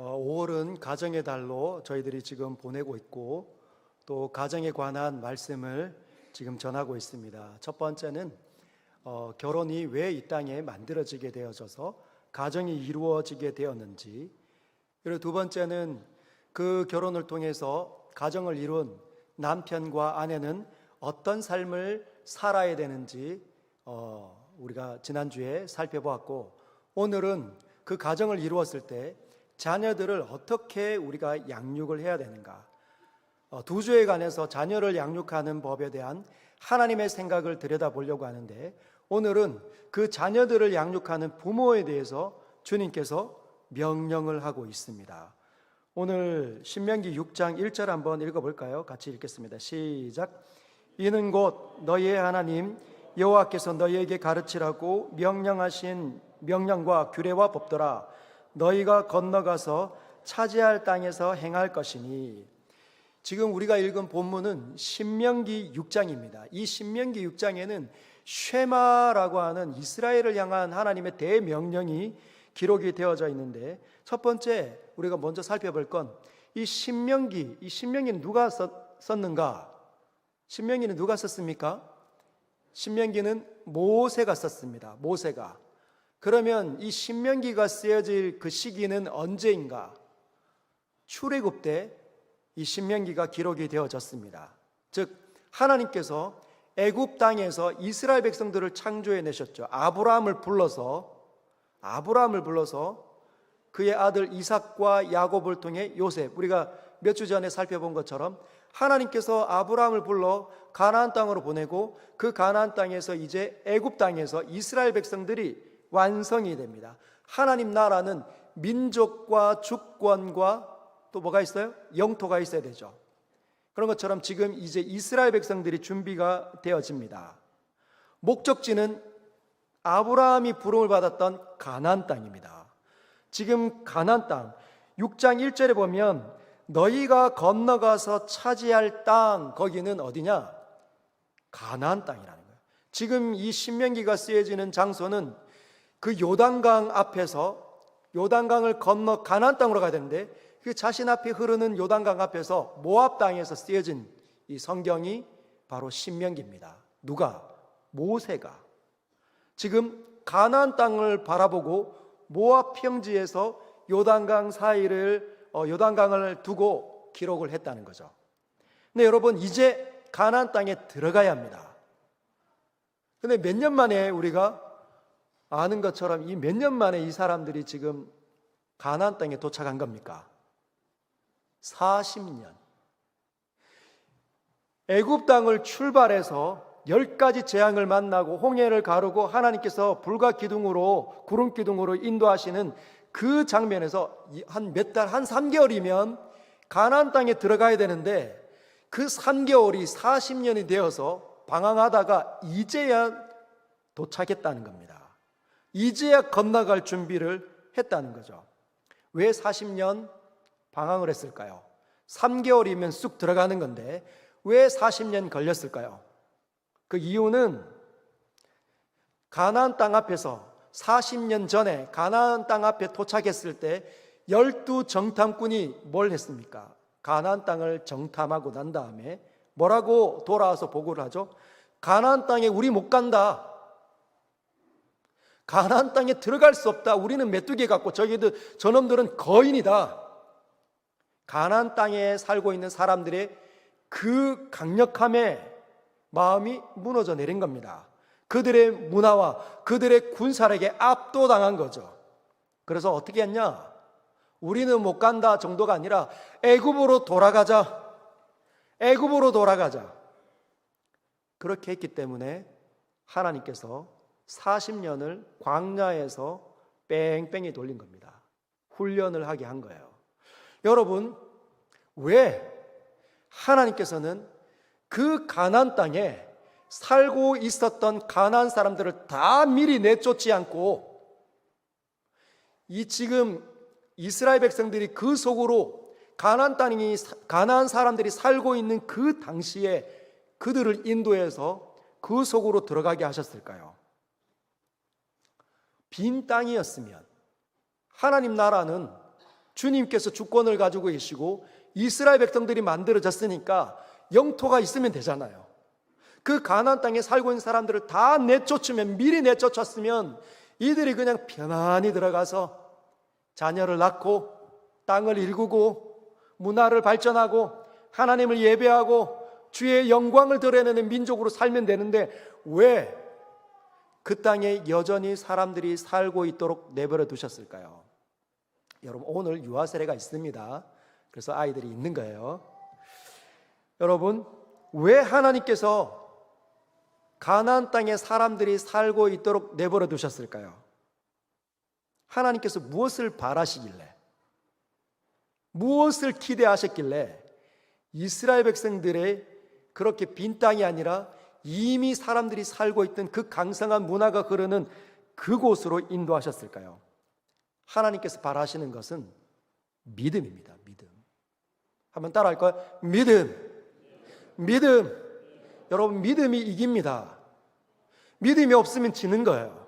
5월은 가정의 달로 저희들이 지금 보내고 있고 또 가정에 관한 말씀을 지금 전하고 있습니다. 첫 번째는 결혼이 왜 이 땅에 만들어지게 되어져서 가정이 이루어지게 되었는지, 그리고 두 번째는 그 결혼을 통해서 가정을 이룬 남편과 아내는 어떤 삶을 살아야 되는지 우리가 지난주에 살펴보았고, 오늘은 그 가정을 이루었을 때 자녀들을 어떻게 우리가 양육을 해야 되는가, 두 주에 관해서 자녀를 양육하는 법에 대한 하나님의 생각을 들여다보려고 하는데, 오늘은 그 자녀들을 양육하는 부모에 대해서 주님께서 명령을 하고 있습니다. 오늘 신명기 6장 1절 한번 읽어볼까요? 같이 읽겠습니다. 시작. 이는 곧 너희의 하나님 여호와께서 너희에게 가르치라고 명령하신 명령과 규례와 법도라. 너희가 건너가서 차지할 땅에서 행할 것이니. 지금 우리가 읽은 본문은 신명기 6장입니다. 이 신명기 6장에는 쉐마라고 하는 이스라엘을 향한 하나님의 대명령이 기록이 되어져 있는데, 첫 번째 우리가 먼저 살펴볼 건 이 신명기는 누가 썼는가? 신명기는 누가 썼습니까? 신명기는 모세가 썼습니다. 모세가. 그러면 이 신명기가 쓰여질 그 시기는 언제인가? 출애굽 때 이 신명기가 기록이 되어졌습니다. 즉 하나님께서 애굽 땅에서 이스라엘 백성들을 창조해 내셨죠. 아브라함을 불러서 그의 아들 이삭과 야곱을 통해 요셉, 우리가 몇 주 전에 살펴본 것처럼 하나님께서 아브라함을 불러 가나안 땅으로 보내고, 그 가나안 땅에서 이제 애굽 땅에서 이스라엘 백성들이 완성이 됩니다. 하나님 나라는 민족과 주권과 또 뭐가 있어요? 영토가 있어야 되죠. 그런 것처럼 지금 이제 이스라엘 백성들이 준비가 되어집니다. 목적지는 아브라함이 부름을 받았던 가나안 땅입니다. 지금 가나안 땅 6장 1절에 보면 너희가 건너가서 차지할 땅, 거기는 어디냐? 가나안 땅이라는 거예요. 지금 이 신명기가 쓰여지는 장소는 그 요단강 앞에서, 요단강을 건너 가나안 땅으로 가야 되는데, 그 자신 앞에 흐르는 요단강 앞에서 모압 땅에서 쓰여진 이 성경이 바로 신명기입니다. 누가? 모세가. 지금 가나안 땅을 바라보고 모압 평지에서 요단강 사이를 요단강을 두고 기록을 했다는 거죠. 근데 여러분, 이제 가나안 땅에 들어가야 합니다. 근데 몇 년 만에 우리가 아는 것처럼 이 몇 년 만에 이 사람들이 지금 가나안 땅에 도착한 겁니까? 40년. 애굽 땅을 출발해서 10가지 재앙을 만나고 홍해를 가르고 하나님께서 불과 기둥으로, 구름 기둥으로 인도하시는 그 장면에서 한 몇 달, 한 3개월이면 가나안 땅에 들어가야 되는데, 그 3개월이 40년이 되어서 방황하다가 이제야 도착했다는 겁니다. 이제야 건너갈 준비를 했다는 거죠. 왜 40년 방황을 했을까요? 3개월이면 쑥 들어가는 건데 왜 40년 걸렸을까요? 그 이유는 가나안 땅 앞에서 40년 전에 가나안 땅 앞에 도착했을 때 12정탐꾼이 뭘 했습니까? 가나안 땅을 정탐하고 난 다음에 뭐라고 돌아와서 보고를 하죠? 가나안 땅에 우리 못 간다. 가나안 땅에 들어갈 수 없다. 우리는 메뚜기 같고 저놈들은 거인이다. 가나안 땅에 살고 있는 사람들의 그 강력함에 마음이 무너져 내린 겁니다. 그들의 문화와 그들의 군사력에 압도당한 거죠. 그래서 어떻게 했냐? 우리는 못 간다 정도가 아니라 애굽으로 돌아가자. 애굽으로 돌아가자. 그렇게 했기 때문에 하나님께서 40년을 광야에서 뺑뺑이 돌린 겁니다. 훈련을 하게 한 거예요. 여러분, 왜 하나님께서는 그 가나안 땅에 살고 있었던 가나안 사람들을 다 미리 내쫓지 않고, 이 지금 이스라엘 백성들이 그 속으로 가나안 사람들이 살고 있는 그 당시에 그들을 인도해서 그 속으로 들어가게 하셨을까요? 빈 땅이었으면, 하나님 나라는 주님께서 주권을 가지고 계시고 이스라엘 백성들이 만들어졌으니까 영토가 있으면 되잖아요. 그 가나안 땅에 살고 있는 사람들을 다 내쫓으면, 미리 내쫓았으면 이들이 그냥 편안히 들어가서 자녀를 낳고 땅을 일구고 문화를 발전하고 하나님을 예배하고 주의 영광을 드러내는 민족으로 살면 되는데 왜 그 땅에 여전히 사람들이 살고 있도록 내버려 두셨을까요? 여러분, 오늘 유아 세례가 있습니다. 그래서 아이들이 있는 거예요. 여러분, 왜 하나님께서 가나안 땅에 사람들이 살고 있도록 내버려 두셨을까요? 하나님께서 무엇을 바라시길래, 무엇을 기대하셨길래 이스라엘 백성들의 그렇게 빈 땅이 아니라 이미 사람들이 살고 있던 그 강성한 문화가 흐르는 그곳으로 인도하셨을까요? 하나님께서 바라시는 것은 믿음입니다. 믿음. 한번 따라 할까요? 믿음. 믿음. 여러분, 믿음이 이깁니다. 믿음이 없으면 지는 거예요.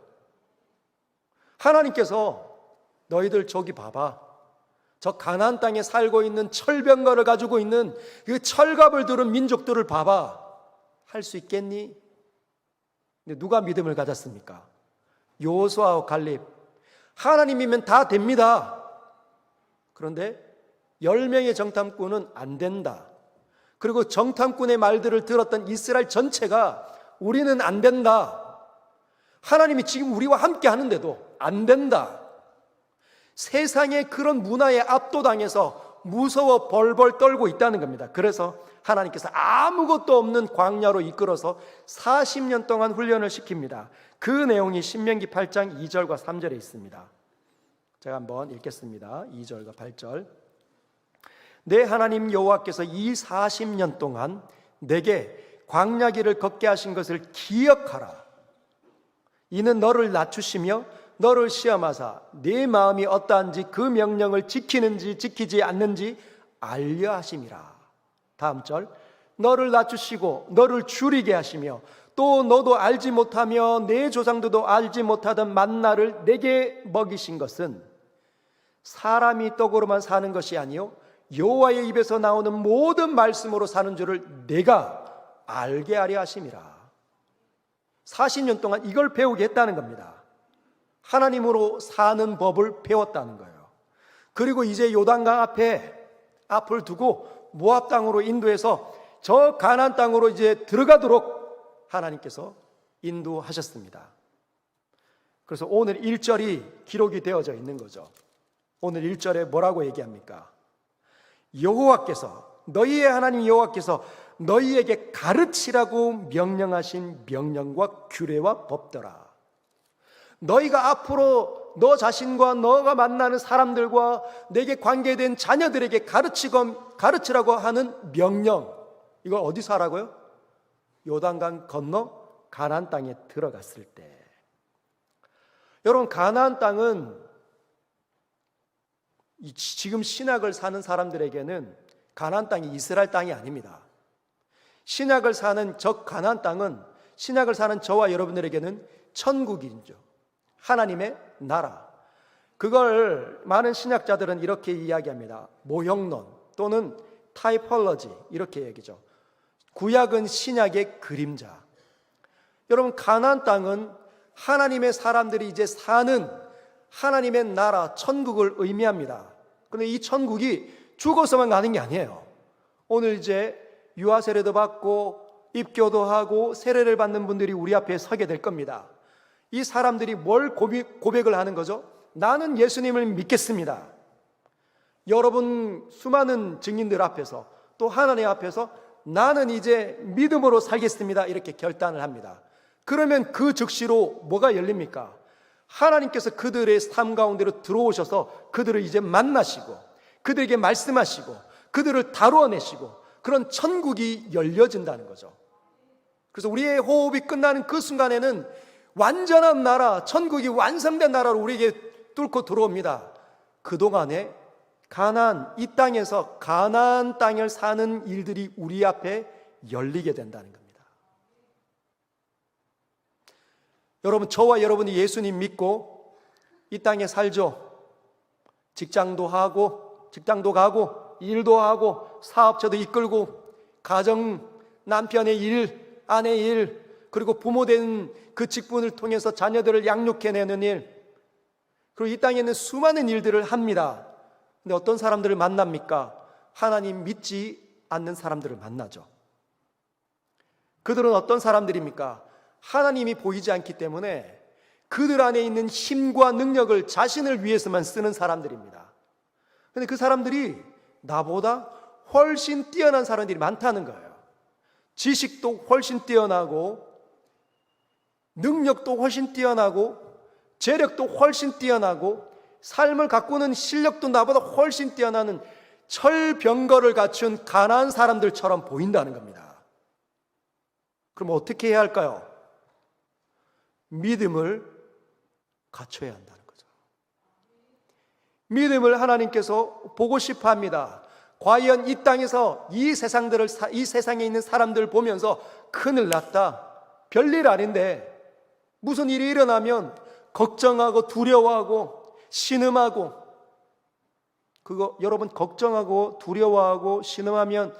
하나님께서 너희들 저기 봐봐, 저 가나안 땅에 살고 있는 철병거를 가지고 있는 그 철갑을 들은 민족들을 봐봐, 할 수 있겠니? 근데 누가 믿음을 가졌습니까? 여호수아와 갈렙. 하나님이면 다 됩니다. 그런데 10명의 정탐꾼은 안 된다. 그리고 정탐꾼의 말들을 들었던 이스라엘 전체가 우리는 안 된다. 하나님이 지금 우리와 함께 하는데도 안 된다. 세상의 그런 문화에 압도당해서 무서워 벌벌 떨고 있다는 겁니다. 그래서 하나님께서 아무것도 없는 광야로 이끌어서 40년 동안 훈련을 시킵니다. 그 내용이 신명기 8장 2절과 3절에 있습니다. 제가 한번 읽겠습니다. 2절과 8절. 내 하나님 여호와께서 이 40년 동안 내게 광야길을 걷게 하신 것을 기억하라. 이는 너를 낮추시며 너를 시험하사 네 마음이 어떠한지 그 명령을 지키는지 지키지 않는지 알려 하심이라. 다음 절. 너를 낮추시고 너를 줄이게 하시며 또 너도 알지 못하며 내 조상들도 알지 못하던 만나를 내게 먹이신 것은 사람이 떡으로만 사는 것이 아니요 여호와의 입에서 나오는 모든 말씀으로 사는 줄을 내가 알게 하려 하심이라. 40년 동안 이걸 배우게 했다는 겁니다. 하나님으로 사는 법을 배웠다는 거예요. 그리고 이제 요단강 앞을 두고 모압 땅으로 인도해서 저 가나안 땅으로 이제 들어가도록 하나님께서 인도하셨습니다. 그래서 오늘 1절이 기록이 되어져 있는 거죠. 오늘 1절에 뭐라고 얘기합니까? 여호와께서, 너희의 하나님 여호와께서 너희에게 가르치라고 명령하신 명령과 규례와 법더라. 너희가 앞으로 너 자신과 너가 만나는 사람들과 내게 관계된 자녀들에게 가르치라고 하는 명령, 이걸 어디서 하라고요? 요단강 건너 가나안 땅에 들어갔을 때. 여러분, 가나안 땅은 지금 신약을 사는 사람들에게는 가나안 땅이 이스라엘 땅이 아닙니다. 신약을 사는 저 가나안 땅은 신약을 사는 저와 여러분들에게는 천국이죠. 하나님의 나라. 그걸 많은 신약자들은 이렇게 이야기합니다. 모형론 또는 타이폴로지, 이렇게 얘기죠. 구약은 신약의 그림자. 여러분, 가나안 땅은 하나님의 사람들이 이제 사는 하나님의 나라, 천국을 의미합니다. 그런데 이 천국이 죽어서만 가는 게 아니에요. 오늘 이제 유아 세례도 받고 입교도 하고 세례를 받는 분들이 우리 앞에 서게 될 겁니다. 이 사람들이 뭘 고백을 하는 거죠? 나는 예수님을 믿겠습니다. 여러분 수많은 증인들 앞에서 또 하나님 앞에서 나는 이제 믿음으로 살겠습니다, 이렇게 결단을 합니다. 그러면 그 즉시로 뭐가 열립니까? 하나님께서 그들의 삶 가운데로 들어오셔서 그들을 이제 만나시고 그들에게 말씀하시고 그들을 다루어내시고 그런 천국이 열려진다는 거죠. 그래서 우리의 호흡이 끝나는 그 순간에는 완전한 나라, 천국이 완성된 나라로 우리에게 뚫고 들어옵니다. 그동안에 가나안, 이 땅에서 가나안 땅을 사는 일들이 우리 앞에 열리게 된다는 겁니다. 여러분, 저와 여러분이 예수님 믿고 이 땅에 살죠. 직장도 가고 일도 하고 사업체도 이끌고 가정, 남편의 일, 아내의 일, 그리고 부모 된 그 직분을 통해서 자녀들을 양육해내는 일, 그리고 이 땅에 있는 수많은 일들을 합니다. 근데 어떤 사람들을 만납니까? 하나님 믿지 않는 사람들을 만나죠. 그들은 어떤 사람들입니까? 하나님이 보이지 않기 때문에 그들 안에 있는 힘과 능력을 자신을 위해서만 쓰는 사람들입니다. 그런데 그 사람들이 나보다 훨씬 뛰어난 사람들이 많다는 거예요. 지식도 훨씬 뛰어나고, 능력도 훨씬 뛰어나고, 재력도 훨씬 뛰어나고, 삶을 가꾸는 실력도 나보다 훨씬 뛰어나는 철병거를 갖춘 가난한 사람들처럼 보인다는 겁니다. 그럼 어떻게 해야 할까요? 믿음을 갖춰야 한다는 거죠. 믿음을 하나님께서 보고 싶어 합니다. 과연 이 땅에서 이 세상에 있는 사람들을 보면서 큰일 났다, 별일 아닌데 무슨 일이 일어나면 걱정하고 두려워하고 신음하고, 그거 여러분, 걱정하고 두려워하고 신음하면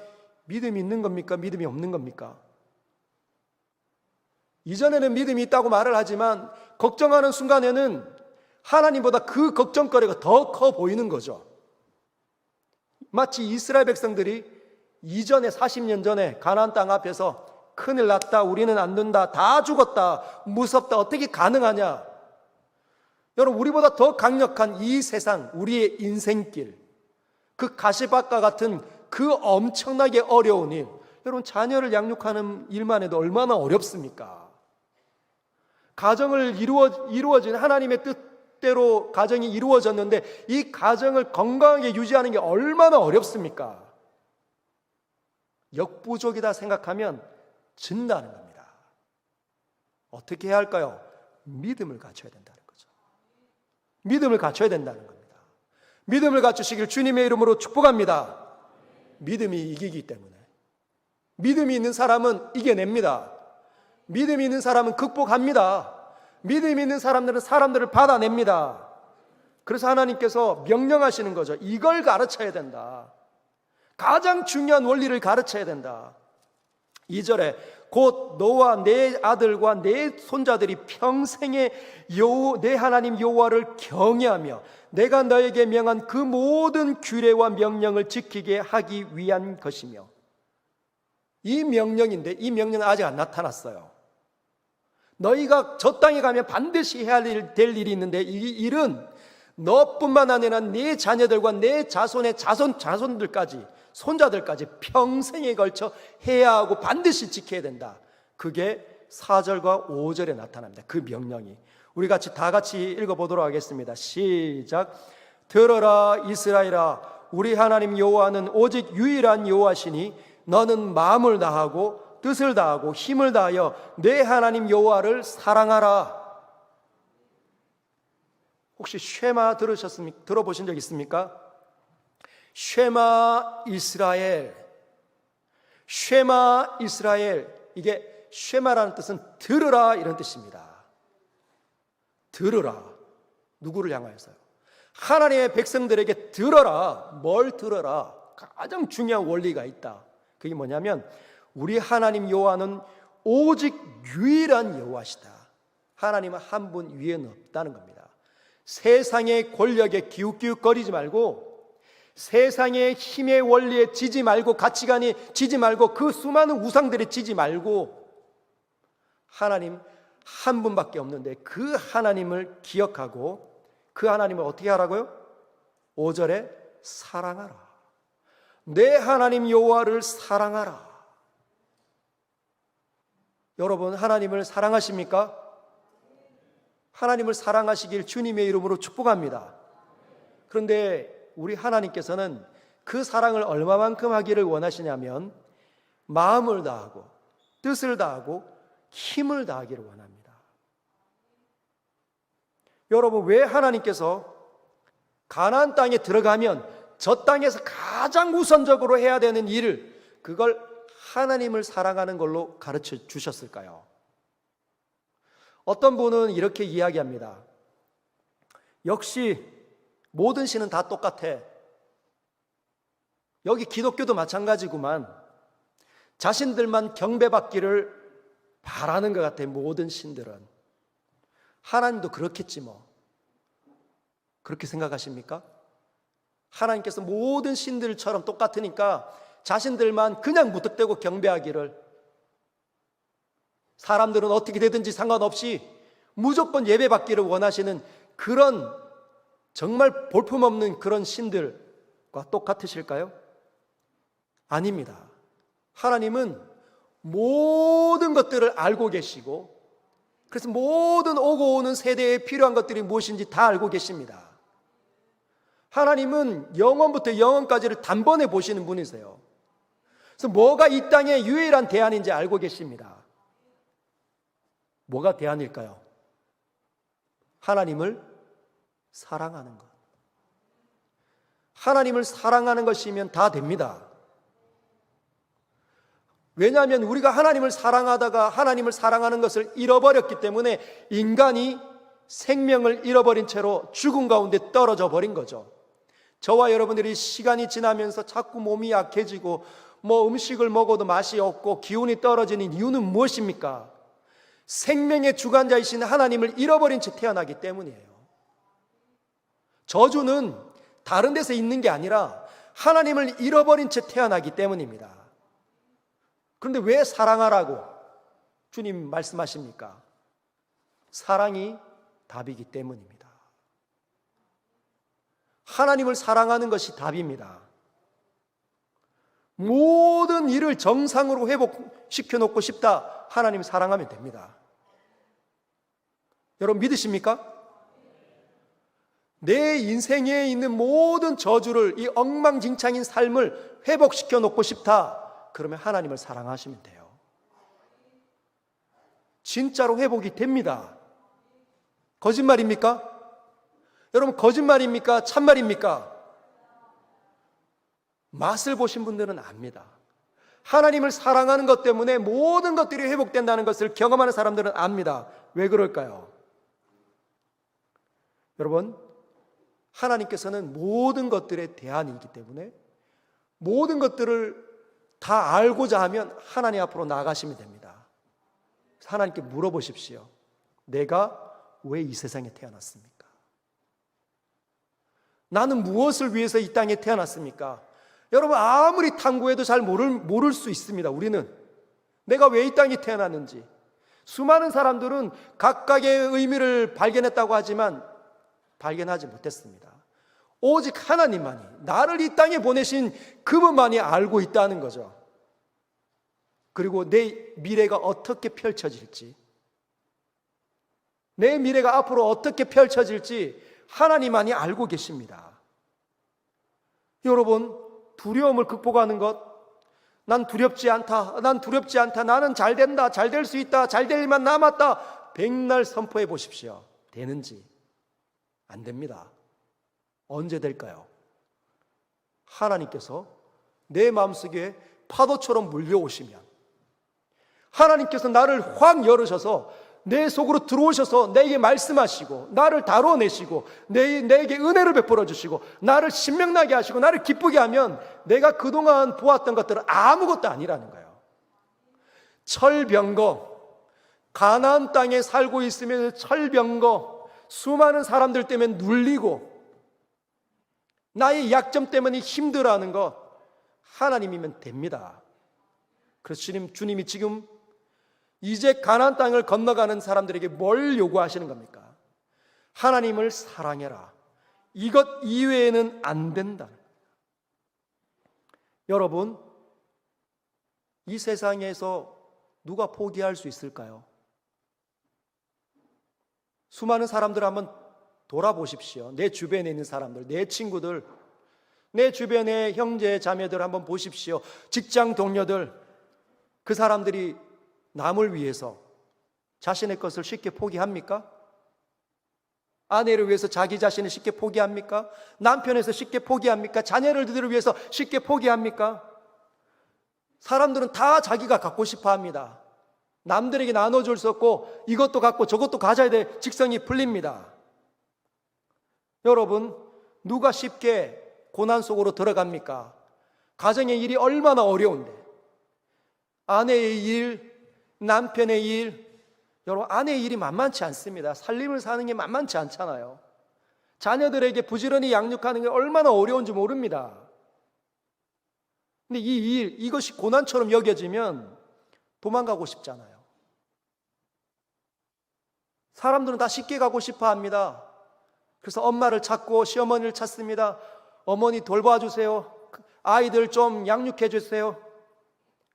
믿음이 있는 겁니까? 믿음이 없는 겁니까? 이전에는 믿음이 있다고 말을 하지만 걱정하는 순간에는 하나님보다 그 걱정거리가 더 커 보이는 거죠. 마치 이스라엘 백성들이 이전에 40년 전에 가나안 땅 앞에서 큰일 났다, 우리는 안 된다, 다 죽었다, 무섭다, 어떻게 가능하냐. 여러분, 우리보다 더 강력한 이 세상, 우리의 인생길, 그 가시밭과 같은 그 엄청나게 어려운 일, 여러분, 자녀를 양육하는 일만 해도 얼마나 어렵습니까? 가정을 이루어진 하나님의 뜻대로 가정이 이루어졌는데 이 가정을 건강하게 유지하는 게 얼마나 어렵습니까? 역부족이다 생각하면 진다는 겁니다. 어떻게 해야 할까요? 믿음을 갖춰야 된다는 거죠. 믿음을 갖춰야 된다는 겁니다. 믿음을 갖추시길 주님의 이름으로 축복합니다. 믿음이 이기기 때문에. 믿음이 있는 사람은 이겨냅니다. 믿음이 있는 사람은 극복합니다. 믿음이 있는 사람들은 사람들을 받아냅니다. 그래서 하나님께서 명령하시는 거죠. 이걸 가르쳐야 된다. 가장 중요한 원리를 가르쳐야 된다. 2절에 곧 너와 내 아들과 내 손자들이 평생에 내 하나님 여호와를 경외하며 내가 너에게 명한 그 모든 규례와 명령을 지키게 하기 위한 것이며, 이 명령인데 이 명령은 아직 안 나타났어요. 너희가 저 땅에 가면 반드시 해야 될 일이 있는데 이 일은 너뿐만 아니라 네 자녀들과 내 자손의 자손들까지, 손자들까지 평생에 걸쳐 해야 하고 반드시 지켜야 된다. 그게 4절과 5절에 나타납니다. 그 명령이. 우리 다 같이 읽어보도록 하겠습니다. 시작. 들어라 이스라엘아, 우리 하나님 여호와는 오직 유일한 여호와시니 너는 마음을 다하고 뜻을 다하고 힘을 다하여 내 하나님 여호와를 사랑하라. 혹시 쉐마 들어보신 적 있습니까? 쉐마 이스라엘. 쉐마 이스라엘. 이게 쉐마라는 뜻은 들으라 이런 뜻입니다. 들으라. 누구를 향하여서요? 하나님의 백성들에게 들어라. 뭘 들어라? 가장 중요한 원리가 있다. 그게 뭐냐면 우리 하나님 여호와는 오직 유일한 여호와시다. 하나님은 한 분 위에는 없다는 겁니다. 세상의 권력에 기웃기웃거리지 말고, 세상의 힘의 원리에 지지 말고, 가치관에 지지 말고, 그 수많은 우상들에 지지 말고, 하나님 한 분밖에 없는데 그 하나님을 기억하고 그 하나님을 어떻게 하라고요? 5절에 사랑하라. 내 하나님 여호와를 사랑하라. 여러분, 하나님을 사랑하십니까? 하나님을 사랑하시길 주님의 이름으로 축복합니다. 그런데 우리 하나님께서는 그 사랑을 얼마만큼 하기를 원하시냐면 마음을 다하고 뜻을 다하고 힘을 다하기를 원합니다. 여러분, 왜 하나님께서 가나안 땅에 들어가면 저 땅에서 가장 우선적으로 해야 되는 일을, 그걸 하나님을 사랑하는 걸로 가르쳐 주셨을까요? 어떤 분은 이렇게 이야기합니다. 역시 모든 신은 다 똑같아. 여기 기독교도 마찬가지구만. 자신들만 경배받기를 바라는 것 같아, 모든 신들은. 하나님도 그렇겠지 뭐. 그렇게 생각하십니까? 하나님께서 모든 신들처럼 똑같으니까 자신들만 그냥 무턱대고 경배하기를, 사람들은 어떻게 되든지 상관없이 무조건 예배받기를 원하시는 그런 정말 볼품없는 그런 신들과 똑같으실까요? 아닙니다. 하나님은 모든 것들을 알고 계시고, 그래서 모든 오고 오는 세대에 필요한 것들이 무엇인지 다 알고 계십니다. 하나님은 영원부터 영원까지를 단번에 보시는 분이세요. 그래서 뭐가 이 땅의 유일한 대안인지 알고 계십니다. 뭐가 대안일까요? 하나님을 사랑하는 것. 하나님을 사랑하는 것이면 다 됩니다. 왜냐하면 우리가 하나님을 사랑하다가 하나님을 사랑하는 것을 잃어버렸기 때문에 인간이 생명을 잃어버린 채로 죽음 가운데 떨어져 버린 거죠. 저와 여러분들이 시간이 지나면서 자꾸 몸이 약해지고 음식을 먹어도 맛이 없고 기운이 떨어지는 이유는 무엇입니까? 생명의 주관자이신 하나님을 잃어버린 채 태어나기 때문이에요. 저주는 다른 데서 있는 게 아니라 하나님을 잃어버린 채 태어나기 때문입니다. 그런데 왜 사랑하라고 주님 말씀하십니까? 사랑이 답이기 때문입니다. 하나님을 사랑하는 것이 답입니다. 모든 일을 정상으로 회복시켜 놓고 싶다, 하나님 사랑하면 됩니다. 여러분 믿으십니까? 내 인생에 있는 모든 저주를, 이 엉망진창인 삶을 회복시켜 놓고 싶다, 그러면 하나님을 사랑하시면 돼요. 진짜로 회복이 됩니다. 거짓말입니까? 여러분 거짓말입니까? 참말입니까? 맛을 보신 분들은 압니다. 하나님을 사랑하는 것 때문에 모든 것들이 회복된다는 것을 경험하는 사람들은 압니다. 왜 그럴까요? 여러분, 하나님께서는 모든 것들의 대안이기 때문에 모든 것들을 다 알고자 하면 하나님 앞으로 나아가시면 됩니다. 하나님께 물어보십시오. 내가 왜 이 세상에 태어났습니까? 나는 무엇을 위해서 이 땅에 태어났습니까? 여러분 아무리 탐구해도 잘 모를 수 있습니다. 우리는 내가 왜 이 땅에 태어났는지. 수많은 사람들은 각각의 의미를 발견했다고 하지만 발견하지 못했습니다. 오직 하나님만이, 나를 이 땅에 보내신 그분만이 알고 있다는 거죠. 그리고 내 미래가 어떻게 펼쳐질지, 내 미래가 앞으로 어떻게 펼쳐질지 하나님만이 알고 계십니다. 여러분, 두려움을 극복하는 것, 난 두렵지 않다, 난 두렵지 않다, 나는 잘 된다, 잘 될 수 있다, 잘 될 일만 남았다, 백날 선포해 보십시오. 되는지? 안 됩니다. 언제 될까요? 하나님께서 내 마음속에 파도처럼 물려오시면, 하나님께서 나를 확 열으셔서 내 속으로 들어오셔서 내게 말씀하시고 나를 다뤄내시고 내게 은혜를 베풀어 주시고 나를 신명나게 하시고 나를 기쁘게 하면 내가 그동안 보았던 것들은 아무것도 아니라는 거예요. 철병거, 가나안 땅에 살고 있으면서 철병거, 수많은 사람들 때문에 눌리고 나의 약점 때문에 힘들어하는 것, 하나님이면 됩니다. 그래서 주님이 지금 이제 가나안 땅을 건너가는 사람들에게 뭘 요구하시는 겁니까? 하나님을 사랑해라. 이것 이외에는 안 된다. 여러분, 이 세상에서 누가 포기할 수 있을까요? 수많은 사람들 한번 돌아보십시오. 내 주변에 있는 사람들, 내 친구들, 내 주변의 형제 자매들 한번 보십시오. 직장 동료들, 그 사람들이 남을 위해서 자신의 것을 쉽게 포기합니까? 아내를 위해서 자기 자신을 쉽게 포기합니까? 남편에서 쉽게 포기합니까? 자녀들을 위해서 쉽게 포기합니까? 사람들은 다 자기가 갖고 싶어 합니다. 남들에게 나눠줄 수 없고 이것도 갖고 저것도 가져야 될 직성이 풀립니다. 여러분, 누가 쉽게 고난 속으로 들어갑니까? 가정의 일이 얼마나 어려운데, 아내의 일, 남편의 일, 여러분 아내의 일이 만만치 않습니다. 살림을 사는 게 만만치 않잖아요. 자녀들에게 부지런히 양육하는 게 얼마나 어려운지 모릅니다. 근데 이 일, 이것이 고난처럼 여겨지면 도망가고 싶잖아요. 사람들은 다 쉽게 가고 싶어 합니다. 그래서 엄마를 찾고 시어머니를 찾습니다. 어머니 돌봐주세요. 아이들 좀 양육해 주세요.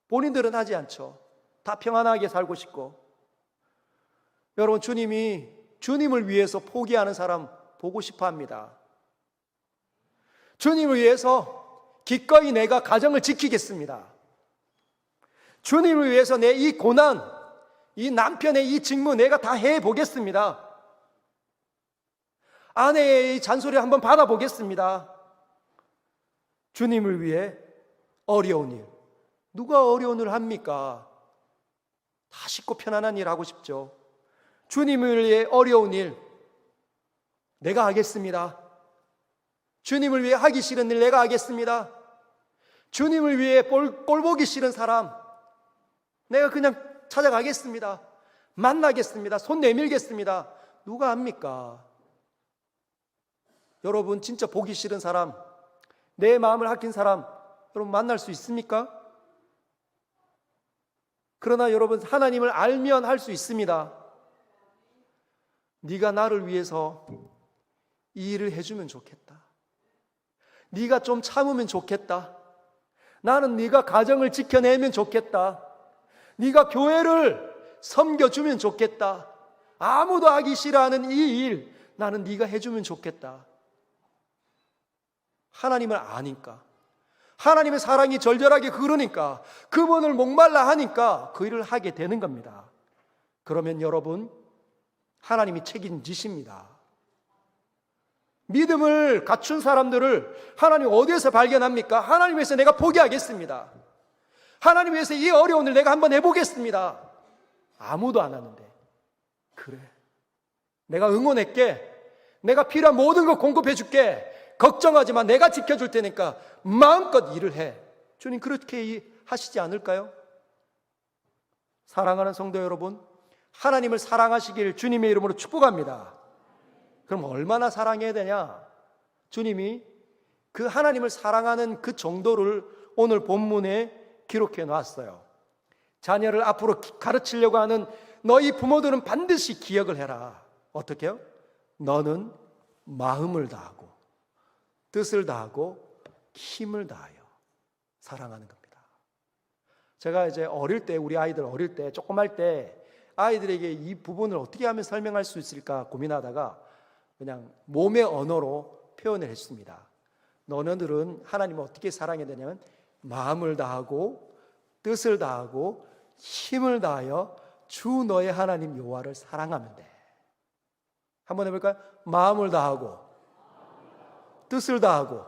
본인들은 하지 않죠. 다 평안하게 살고 싶고. 여러분, 주님이 주님을 위해서 포기하는 사람 보고 싶어 합니다. 주님을 위해서 기꺼이 내가 가정을 지키겠습니다. 주님을 위해서 내 이 고난, 이 남편의 이 직무 내가 다 해보겠습니다. 아내의 이 잔소리 한번 받아보겠습니다. 주님을 위해 어려운 일, 누가 어려운 일 합니까? 다 쉽고 편안한 일 하고 싶죠. 주님을 위해 어려운 일 내가 하겠습니다. 주님을 위해 하기 싫은 일 내가 하겠습니다. 주님을 위해 꼴 보기 싫은 사람 내가 그냥 찾아가겠습니다. 만나겠습니다. 손 내밀겠습니다. 누가 합니까? 여러분, 진짜 보기 싫은 사람, 내 마음을 아낀 사람 여러분 만날 수 있습니까? 그러나 여러분, 하나님을 알면 할 수 있습니다. 네가 나를 위해서 이 일을 해주면 좋겠다. 네가 좀 참으면 좋겠다. 나는 네가 가정을 지켜내면 좋겠다. 네가 교회를 섬겨주면 좋겠다. 아무도 하기 싫어하는 이 일 나는 네가 해주면 좋겠다. 하나님을 아니까, 하나님의 사랑이 절절하게 흐르니까, 그분을 목말라 하니까 그 일을 하게 되는 겁니다. 그러면 여러분, 하나님이 책임지십니다. 믿음을 갖춘 사람들을 하나님 어디에서 발견합니까? 하나님 위해서 내가 포기하겠습니다. 하나님 위해서 이 어려운 일 내가 한번 해보겠습니다. 아무도 안 하는데, 그래, 내가 응원할게, 내가 필요한 모든 거 공급해 줄게, 걱정하지 마, 내가 지켜줄 테니까 마음껏 일을 해. 주님 그렇게 하시지 않을까요? 사랑하는 성도 여러분, 하나님을 사랑하시길 주님의 이름으로 축복합니다. 그럼 얼마나 사랑해야 되냐? 주님이 그 하나님을 사랑하는 그 정도를 오늘 본문에 기록해 놨어요. 자녀를 앞으로 가르치려고 하는 너희 부모들은 반드시 기억을 해라. 어떻게 해요? 너는 마음을 다하고 뜻을 다하고 힘을 다하여 사랑하는 겁니다. 제가 이제 어릴 때, 우리 아이들 어릴 때, 조금 할 때 아이들에게 이 부분을 어떻게 하면 설명할 수 있을까 고민하다가 그냥 몸의 언어로 표현을 했습니다. 너네들은 하나님을 어떻게 사랑해야 되냐면 마음을 다하고 뜻을 다하고 힘을 다하여 주 너의 하나님 여호와를 사랑하면 돼. 한번 해볼까요? 마음을 다하고 뜻을 다하고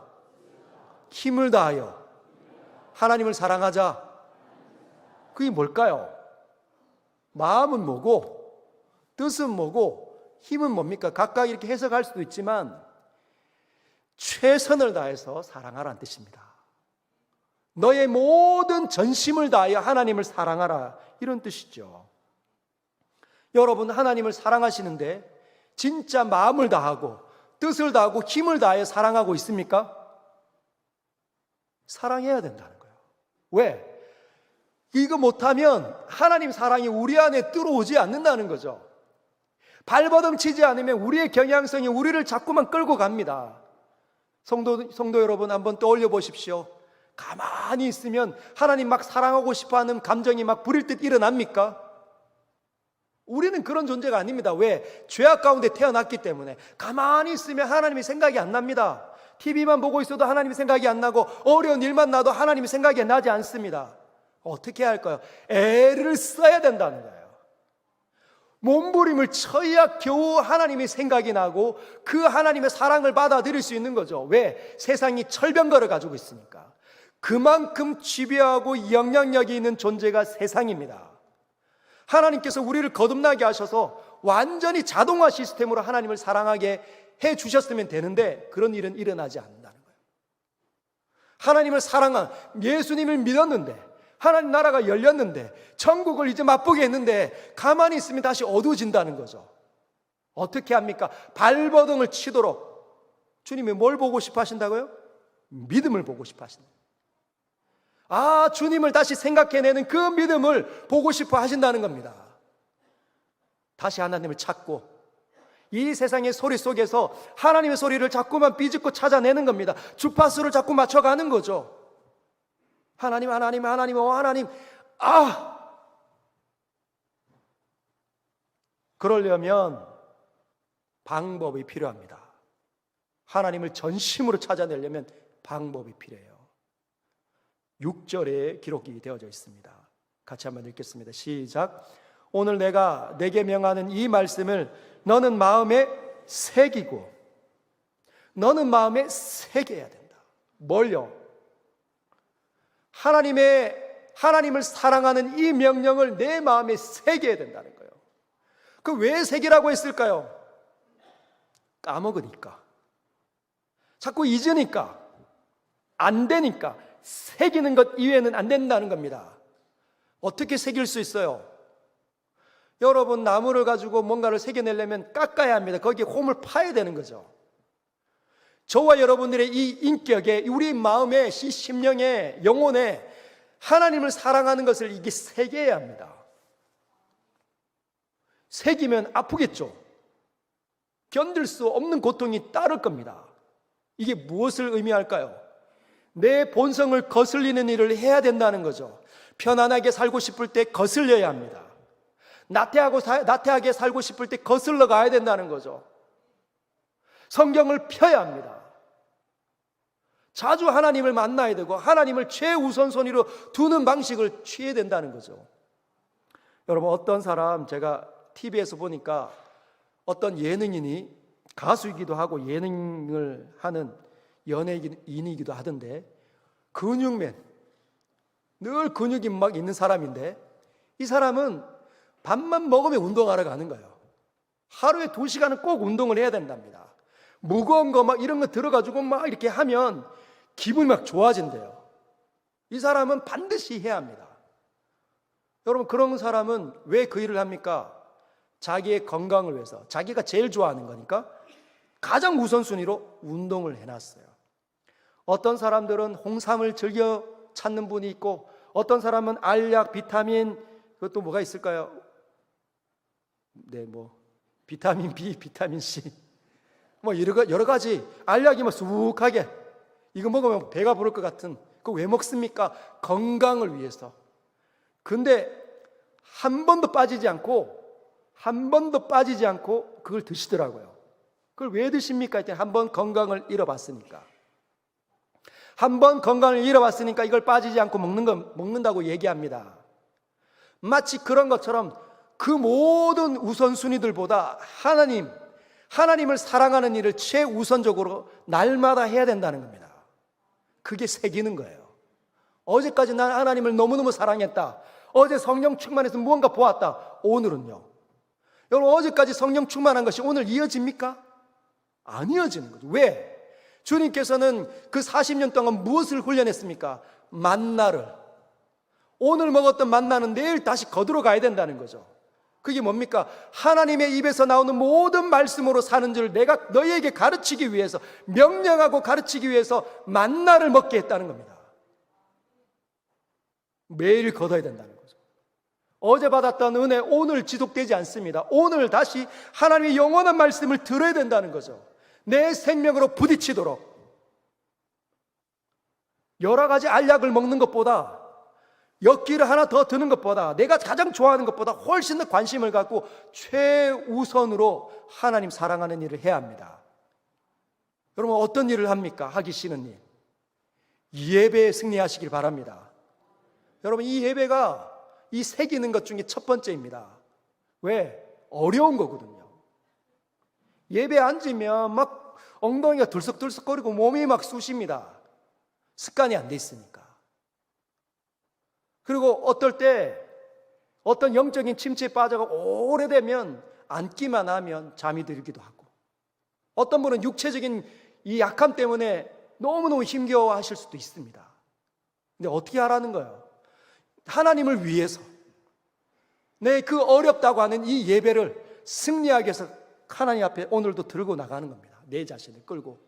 힘을 다하여 하나님을 사랑하자. 그게 뭘까요? 마음은 뭐고 뜻은 뭐고 힘은 뭡니까? 각각 이렇게 해석할 수도 있지만 최선을 다해서 사랑하라는 뜻입니다. 너의 모든 전심을 다하여 하나님을 사랑하라, 이런 뜻이죠. 여러분, 하나님을 사랑하시는데 진짜 마음을 다하고 뜻을 다하고 힘을 다하여 사랑하고 있습니까? 사랑해야 된다는 거예요. 왜? 이거 못하면 하나님 사랑이 우리 안에 들어오지 않는다는 거죠. 발버둥 치지 않으면 우리의 경향성이 우리를 자꾸만 끌고 갑니다. 성도 여러분, 한번 떠올려 보십시오. 가만히 있으면 하나님 막 사랑하고 싶어하는 감정이 막 부릴 듯 일어납니까? 우리는 그런 존재가 아닙니다. 왜? 죄악 가운데 태어났기 때문에. 가만히 있으면 하나님이 생각이 안 납니다. TV만 보고 있어도 하나님이 생각이 안 나고 어려운 일만 나도 하나님이 생각이 나지 않습니다. 어떻게 해야 할까요? 애를 써야 된다는 거예요. 몸부림을 쳐야 겨우 하나님의 생각이 나고 그 하나님의 사랑을 받아들일 수 있는 거죠. 왜? 세상이 철병거를 가지고 있으니까. 그만큼 지배하고 영향력이 있는 존재가 세상입니다. 하나님께서 우리를 거듭나게 하셔서 완전히 자동화 시스템으로 하나님을 사랑하게 해 주셨으면 되는데 그런 일은 일어나지 않는다는 거예요. 하나님을 사랑한, 예수님을 믿었는데, 하나님 나라가 열렸는데, 천국을 이제 맛보게 했는데 가만히 있으면 다시 어두워진다는 거죠. 어떻게 합니까? 발버둥을 치도록. 주님이 뭘 보고 싶어 하신다고요? 믿음을 보고 싶어 하신다. 주님을 다시 생각해내는 그 믿음을 보고 싶어 하신다는 겁니다. 다시 하나님을 찾고, 이 세상의 소리 속에서 하나님의 소리를 자꾸만 비집고 찾아내는 겁니다. 주파수를 자꾸 맞춰가는 거죠. 하나님, 하나님, 하나님, 하나님. 그러려면 방법이 필요합니다. 하나님을 전심으로 찾아내려면 방법이 필요해요. 6절에 기록이 되어져 있습니다. 같이 한번 읽겠습니다. 시작. 오늘 내가 내게 명하는 이 말씀을 너는 마음에 새기고, 너는 마음에 새겨야 된다. 뭘요? 하나님을 사랑하는 이 명령을 내 마음에 새겨야 된다는 거예요. 그 왜 새기라고 했을까요? 까먹으니까, 자꾸 잊으니까, 안 되니까. 새기는 것 이외에는 안 된다는 겁니다. 어떻게 새길 수 있어요? 여러분, 나무를 가지고 뭔가를 새겨내려면 깎아야 합니다. 거기에 홈을 파야 되는 거죠. 저와 여러분들의 이 인격에, 우리 마음에, 심령에, 영혼에 하나님을 사랑하는 것을 이게 새겨야 합니다. 새기면 아프겠죠. 견딜 수 없는 고통이 따를 겁니다. 이게 무엇을 의미할까요? 내 본성을 거슬리는 일을 해야 된다는 거죠. 편안하게 살고 싶을 때 거슬려야 합니다. 나태하게 살고 싶을 때 거슬러 가야 된다는 거죠. 성경을 펴야 합니다. 자주 하나님을 만나야 되고, 하나님을 최우선순위로 두는 방식을 취해야 된다는 거죠. 여러분, 어떤 사람, 제가 TV에서 보니까 어떤 예능인이, 가수이기도 하고 예능을 하는 연예인이기도 하던데, 근육맨, 늘 근육이 막 있는 사람인데, 이 사람은 밥만 먹으면 운동하러 가는 거예요. 하루에 2시간은 꼭 운동을 해야 된답니다. 무거운 거 막 이런 거 들어가지고 막 이렇게 하면 기분이 막 좋아진대요. 이 사람은 반드시 해야 합니다. 여러분, 그런 사람은 왜 그 일을 합니까? 자기의 건강을 위해서, 자기가 제일 좋아하는 거니까 가장 우선순위로 운동을 해놨어요. 어떤 사람들은 홍삼을 즐겨 찾는 분이 있고, 어떤 사람은 알약, 비타민, 그것도 뭐가 있을까요? 비타민 B, 비타민 C, 여러 가지 알약이 수북하게, 이거 먹으면 배가 부를 것 같은, 그거 왜 먹습니까? 건강을 위해서. 근데 한 번도 빠지지 않고 그걸 드시더라고요. 그걸 왜 드십니까? 한 번 건강을 잃어봤으니까. 한 번 건강을 잃어봤으니까 이걸 빠지지 않고 먹는다고 얘기합니다. 마치 그런 것처럼 그 모든 우선순위들보다 하나님을 사랑하는 일을 최우선적으로 날마다 해야 된다는 겁니다. 그게 새기는 거예요. 어제까지 난 하나님을 너무너무 사랑했다. 어제 성령 충만해서 무언가 보았다. 오늘은요? 여러분, 어제까지 성령 충만한 것이 오늘 이어집니까? 안 이어지는 거죠. 왜? 주님께서는 그 40년 동안 무엇을 훈련했습니까? 만나를. 오늘 먹었던 만나는 내일 다시 거두러 가야 된다는 거죠. 그게 뭡니까? 하나님의 입에서 나오는 모든 말씀으로 사는 줄 내가 너희에게 가르치기 위해서, 명령하고 가르치기 위해서 만나를 먹게 했다는 겁니다. 매일 거둬야 된다는 거죠. 어제 받았던 은혜 오늘 지속되지 않습니다. 오늘 다시 하나님의 영원한 말씀을 들어야 된다는 거죠. 내 생명으로 부딪히도록. 여러 가지 알약을 먹는 것보다, 엿기를 하나 더 드는 것보다, 내가 가장 좋아하는 것보다 훨씬 더 관심을 갖고 최우선으로 하나님 사랑하는 일을 해야 합니다. 여러분, 어떤 일을 합니까? 하기 싫은 일. 예배에 승리하시길 바랍니다. 여러분, 이 예배가 이 새기는 것 중에 첫 번째입니다. 왜? 어려운 거거든요. 예배에 앉으면 막 엉덩이가 들썩들썩거리고 몸이 막 쑤십니다. 습관이 안 돼 있으니까. 그리고 어떨 때 어떤 영적인 침체에 빠져가 오래되면 앉기만 하면 잠이 들기도 하고, 어떤 분은 육체적인 이 약함 때문에 너무너무 힘겨워하실 수도 있습니다. 근데 어떻게 하라는 거예요? 하나님을 위해서 내 그 어렵다고 하는 이 예배를 승리하기 위해서 하나님 앞에 오늘도 들고 나가는 겁니다. 내 자신을 끌고.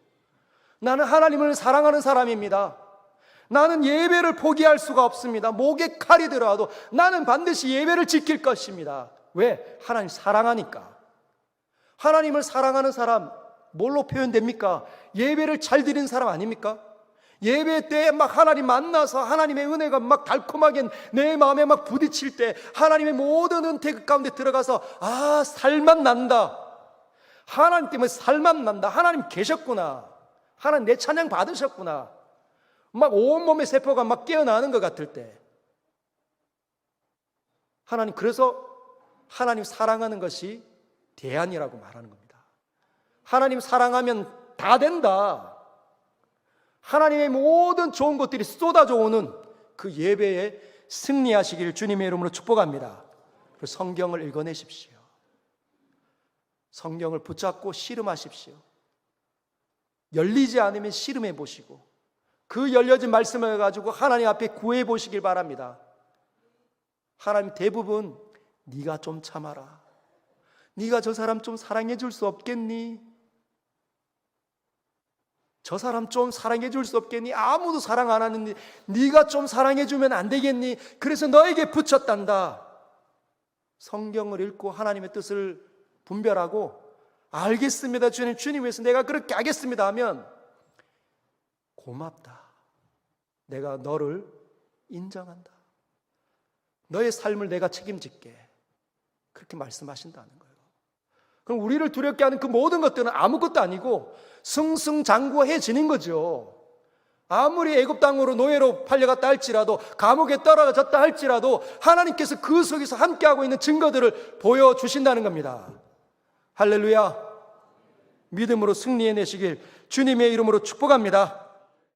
나는 하나님을 사랑하는 사람입니다. 나는 예배를 포기할 수가 없습니다. 목에 칼이 들어와도 나는 반드시 예배를 지킬 것입니다. 왜? 하나님 사랑하니까. 하나님을 사랑하는 사람 뭘로 표현됩니까? 예배를 잘 드리는 사람 아닙니까? 예배 때 막 하나님 만나서 하나님의 은혜가 막 달콤하게 내 마음에 막 부딪힐 때 하나님의 모든 은혜 가운데 들어가서 아, 살맛 난다. 하나님 때문에 살맛 난다. 하나님 계셨구나. 하나님 내 찬양 받으셨구나. 막 온몸의 세포가 막 깨어나는 것 같을 때 하나님, 그래서 하나님 사랑하는 것이 대안이라고 말하는 겁니다. 하나님 사랑하면 다 된다. 하나님의 모든 좋은 것들이 쏟아져 오는 그 예배에 승리하시기를 주님의 이름으로 축복합니다. 성경을 읽어내십시오. 성경을 붙잡고 씨름하십시오. 열리지 않으면 씨름해 보시고 그 열려진 말씀을 가지고 하나님 앞에 구해 보시길 바랍니다. 하나님 대부분 네가 좀 참아라. 네가 저 사람 좀 사랑해 줄 수 없겠니? 저 사람 좀 사랑해 줄 수 없겠니? 아무도 사랑 안 하는데 네가 좀 사랑해 주면 안 되겠니? 그래서 너에게 붙였단다. 성경을 읽고 하나님의 뜻을 분별하고 알겠습니다 주님, 주님 위해서 내가 그렇게 하겠습니다 하면 고맙다. 내가 너를 인정한다. 너의 삶을 내가 책임질게. 그렇게 말씀하신다는 거예요. 그럼 우리를 두렵게 하는 그 모든 것들은 아무것도 아니고 승승장구해지는 거죠. 아무리 애굽 땅으로 노예로 팔려갔다 할지라도 감옥에 떨어졌다 할지라도 하나님께서 그 속에서 함께하고 있는 증거들을 보여주신다는 겁니다. 할렐루야. 믿음으로 승리해내시길 주님의 이름으로 축복합니다.